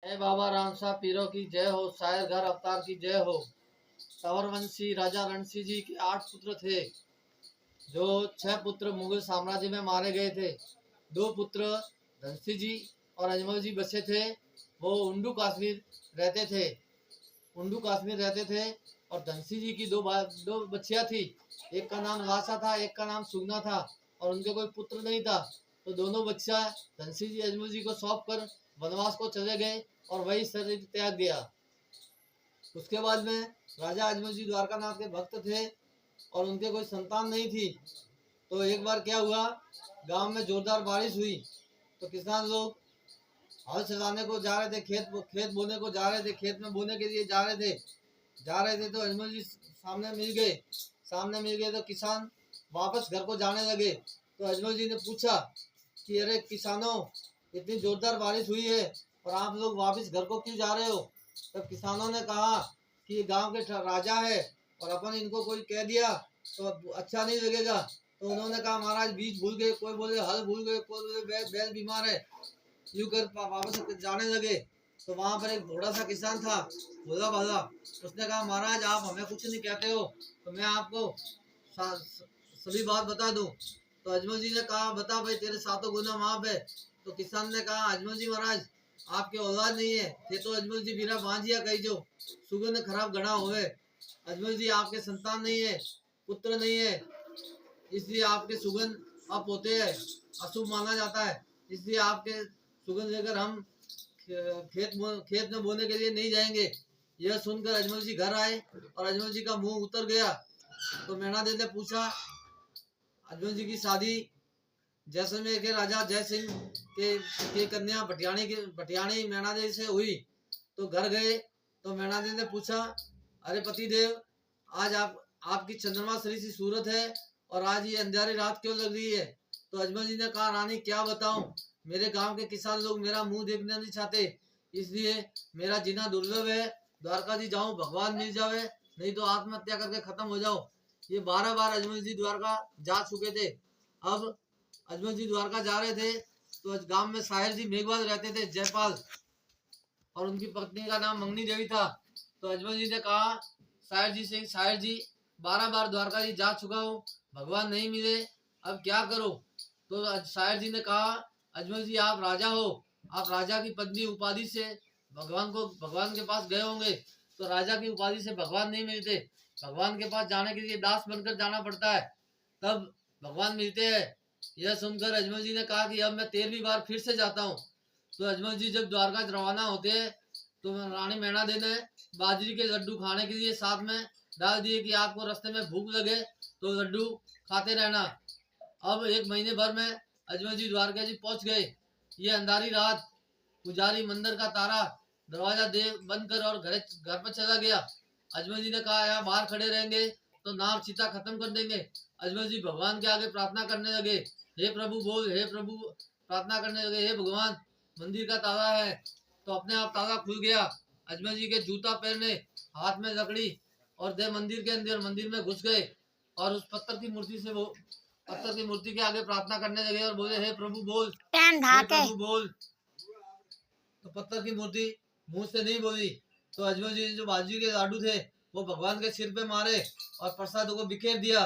जय बाबा राम साहब पीरों की जय हो। शायर घर अवतार की जय हो। तंवरवंशी राजा रणसिंह जी के 8 पुत्र थे। जो 6 पुत्र मुगल साम्राज्य में मारे गए थे। 2 पुत्र धनसिंह जी और अजमल जी बचे थे। वो उंडू कश्मीर रहते थे। उंडू कश्मीर रहते थे और धनसिंह जी की दो बच्चियां थी। एक का नाम लाशा था, एक का नाम सुगना था और उनके कोई पुत्र नहीं था। तो दोनों बच्चा धनसिंह जी अजमल जी को सौंप कर वनवास को चले गए और वही शरीर त्याग गया। उसके बाद में राजा अजमल जी द्वारका नाथ के भक्त थे और उनके कोई संतान नहीं थी। तो एक बार क्या हुआ, गांव में जोरदार बारिश हुई तो किसान लोग हल चलाने को जा रहे थे, खेत बोने को जा रहे थे, खेत में बोने के लिए जा रहे थे तो अजमल जी सामने मिल गए तो किसान वापस घर को जाने लगे। तो अजमल जी ने पूछा कि अरे किसानों, इतनी जोरदार बारिश हुई है और आप लोग वापस घर को क्यों जा रहे हो। तब किसानों ने कहा कि ये गांव के राजा है और अपन इनको कोई कह दिया तो अच्छा नहीं लगेगा। तो उन्होंने कहा महाराज बीज भूल गए, कोई बोले हल भूल गए, कोई बोले बैल बीमार है, यूं कर वापस जाने लगे। तो वहां पर एक बूढ़ा सा किसान था, भोला भाला। उसने कहा महाराज आप हमें कुछ नहीं कहते हो तो मैं आपको सभी बात बता दूं। तो अजमल जी ने कहा बता भाई, तेरे सातों गुना माफ है। तो किसान ने कहा अजमल जी महाराज आपके औलाद नहीं है थे तो अजमल जी बिना बांझिया कही जो सुगंध खराब गणा होवे। अजमल जी आपके संतान नहीं है, पुत्र नहीं है, इसलिए आपके सुगंध अब होते हैं, अशुभ माना जाता है। इसलिए आपके सुगंध लेकर हम खेत में बोने के लिए नहीं जाएंगे। यह सुनकर अजमल जी घर आए और अजमल जी का मुंह उतर गया। तो मैना देव ने पूछा अजमल जी की शादी जैसलमेर के राजा जय सिंह के कन्या भटियाणी मैना देव से हुई। तो घर गए तो मैना देव ने पूछा अरे पति देव, आज आपकी चंद्रमा श्री सी सूरत है और आज ये अंधेरी रात क्यों लग रही है। तो अजमल जी ने कहा रानी क्या बताऊं, मेरे गांव के किसान लोग मेरा मुंह देखना नहीं चाहते, इसलिए मेरा जीना दुर्लभ है। द्वारका जी जाऊं भगवान मिल जावे, नहीं तो आत्महत्या करके खत्म हो जाओ। ये 12 बार अजमल जी द्वारका जा चुके थे। अब अजमल जी द्वारका जा रहे थे तो गांव में शायर जी मेघवाल रहते थे, जयपाल, और उनकी पत्नी का नाम मंगनी देवी था। तो अजमल जी ने कहा शायर जी से, शायर जी 12 बार द्वारका जी जा चुका हूँ, भगवान नहीं मिले, अब क्या करो। तो शायर जी ने कहा अजमल जी आप राजा हो, आप राजा की पत्नी उपाधि से भगवान के पास गए होंगे। तो राजा की उपाधि से भगवान नहीं मिलते, भगवान के पास जाने के लिए दास बनकर जाना पड़ता है, तब भगवान मिलते हैं। यह सुनकर अजमल जी ने कहा कि अब मैं 13वीं बार फिर से जाता हूँ। तो अजमल जी जब द्वारका रवाना होते हैं तो रानी मैना देवी ने बाजरी के लड्डू खाने के लिए साथ में डाल दिए कि आपको रास्ते में भूख लगे तो लड्डू खाते रहना। अब 1 महीने भर में अजमल जी द्वारका जी पहुंच गए। ये अंधारी रात, पुजारी मंदिर का तारा दरवाजा दे बंद कर और घर पर चला गया। अजमल जी ने कहा यहाँ बाहर खड़े रहेंगे तो नार चिता खत्म कर देंगे। अजमल जी भगवान के आगे प्रार्थना करने लगे, हे प्रभु बोल, हे प्रभु, प्रार्थना करने लगे, हे भगवान मंदिर का ताला है। तो अपने आप ताला खुल गया। अजमल जी के जूता पहनने, हाथ में लकड़ी और दे मंदिर के अंदर मंदिर में घुस गए और उस पत्थर की मूर्ति के आगे प्रार्थना करने लगे और बोले हे प्रभु बोल, हे प्रभु बोल। तो पत्थर की मूर्ति मुंह से नहीं बोली। तो अजमल जी जो बाजू के लाडू थे वो भगवान के सिर पे मारे और प्रसाद को बिखेर दिया।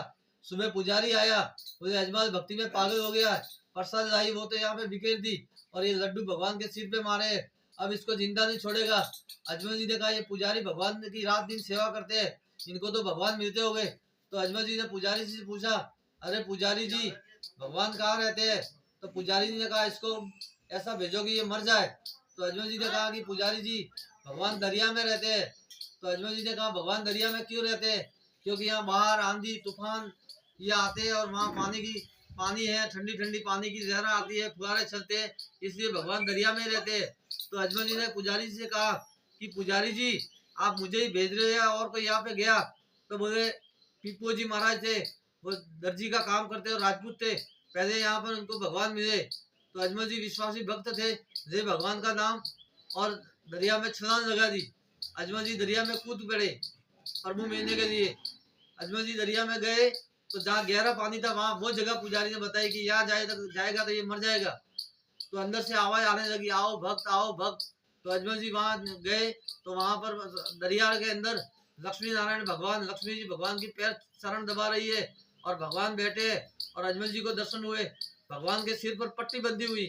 सुबह पुजारी आया, बोले अजमल भक्ति में पागल हो गया, प्रसाद लाई वो तो यहाँ पे बिखेर दी और ये लड्डू भगवान के सिर पे मारे, अब इसको जिंदा नहीं छोड़ेगा। अजमल जी ने कहा ये पुजारी भगवान की रात दिन सेवा करते हैं, इनको तो भगवान मिलते हो गए। तो अजमल जी ने पुजारी से पूछा अरे पुजारी जी भगवान कहाँ रहते हैं। तो पुजारी जी ने कहा इसको ऐसा भेजो कि ये मर जाए। तो अजमल जी ने कहा कि पुजारी जी भगवान दरिया में रहते हैं। तो अजमल जी ने कहा भगवान दरिया में क्यों रहते हैं, क्योंकि यहाँ बाहर आंधी तूफान ये आते हैं और वहाँ पानी है, ठंडी ठंडी पानी की जहरा आती है, फुहारे चलते हैं, इसलिए भगवान दरिया में रहते हैं। तो अजमल जी ने पुजारी जी से कहा कि पुजारी जी आप मुझे ही भेज रहे हैं और कोई यहाँ पे गया। तो बोले पीपू जी महाराज थे, वो दर्जी का काम करते और राजपूत थे, पहले यहाँ पर उनको भगवान मिले। तो अजमल जी विश्वासी भक्त थे, ले भगवान का नाम और दरिया में छलांग लगा दी। अजमल जी दरिया में कूद पड़े प्रभु मिलने के लिए। अजमल जी दरिया में गए तो जहाँ गहरा पानी था वहां वो जगह पुजारी ने बताई कि यहाँ जाएगा तो ये मर जाएगा। तो अंदर से आवाज आने लगी आओ भक्त, आओ भक्त। तो अजमल जी वहां गए तो वहां पर दरिया के अंदर लक्ष्मी नारायण भगवान, लक्ष्मी जी भगवान की पैर शरण दबा रही है और भगवान बैठे और अजमल जी को दर्शन हुए। भगवान के सिर पर पट्टी बंधी हुई।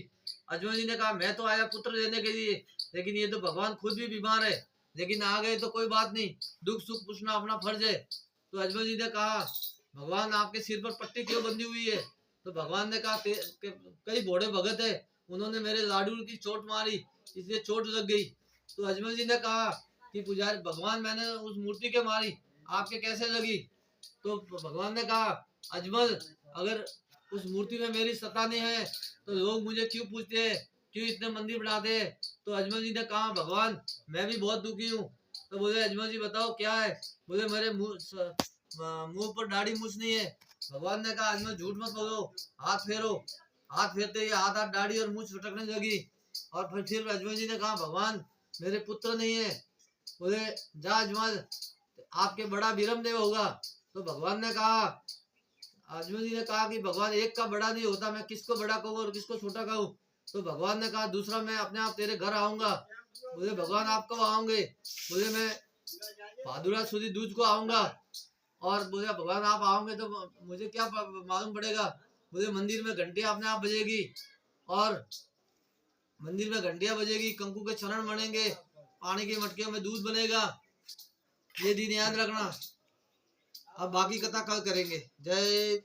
अजमल जी ने कहा मैं तो आया पुत्र देने के लिए, लेकिन ये तो भगवान खुद भी बीमार है, लेकिन आ गए तो कोई बात नहीं, दुख सुख पूछना अपना फर्ज है। तो अजमल जी ने कहा भगवान आपके सिर पर पट्टी क्यों बंधी हुई है? तो भगवान ने कहा कई भोड़े भगत है, उन्होंने मेरे लाडू की चोट मारी, इसलिए चोट लग गई। तो अजमल जी ने कहा कि पुजारी भगवान मैंने उस मूर्ति के मारी, आपके कैसे लगी? तो भगवान ने कहा अजमल अगर उस मूर्ति में मेरी सत्ता नहीं है तो लोग मुझे क्यों पूछते हैं, क्यों इतने मंदिर बनाते हैं? तो अजमल जी ने कहा भगवान मैं भी बहुत दुखी हूँ। तो बोले अजमल जी बताओ क्या है? बोले मेरे मुंह पर दाढ़ी मूछ नहीं है। भगवान ने कहा अजमल झूठ मत बोलो, हाथ फेरो। हाथ फेरते ही हाथ हाथ दाढ़ी और मूछ लटकने लगी। और फिर अजमल जी ने कहा भगवान मेरे पुत्र नहीं है। बोले जा अजमल आपके बड़ा विरमदेव होगा। तो भगवान ने कहा अजमल जी ने कहा कि भगवान एक का बड़ा नहीं होता, मैं किसको बड़ा कहूँ और किसको छोटा कहूँ? तो भगवान ने कहा दूसरा मैं अपने आप तेरे घर आऊंगा। बोले भगवान आप कब आओगे? बोले मैं भादुरा सुदी दूज को आऊंगा। और बोले भगवान आप आओगे तो मुझे क्या मालूम पड़ेगा? बोले मंदिर में घंटियां अपने आप बजेगी और मंदिर में घंटियां बजेगी, कंकु के चरण बनेंगे, पानी की मटकियों में दूध बनेगा। ये दिन याद रखना। अब बाकी कथा कल करेंगे। जय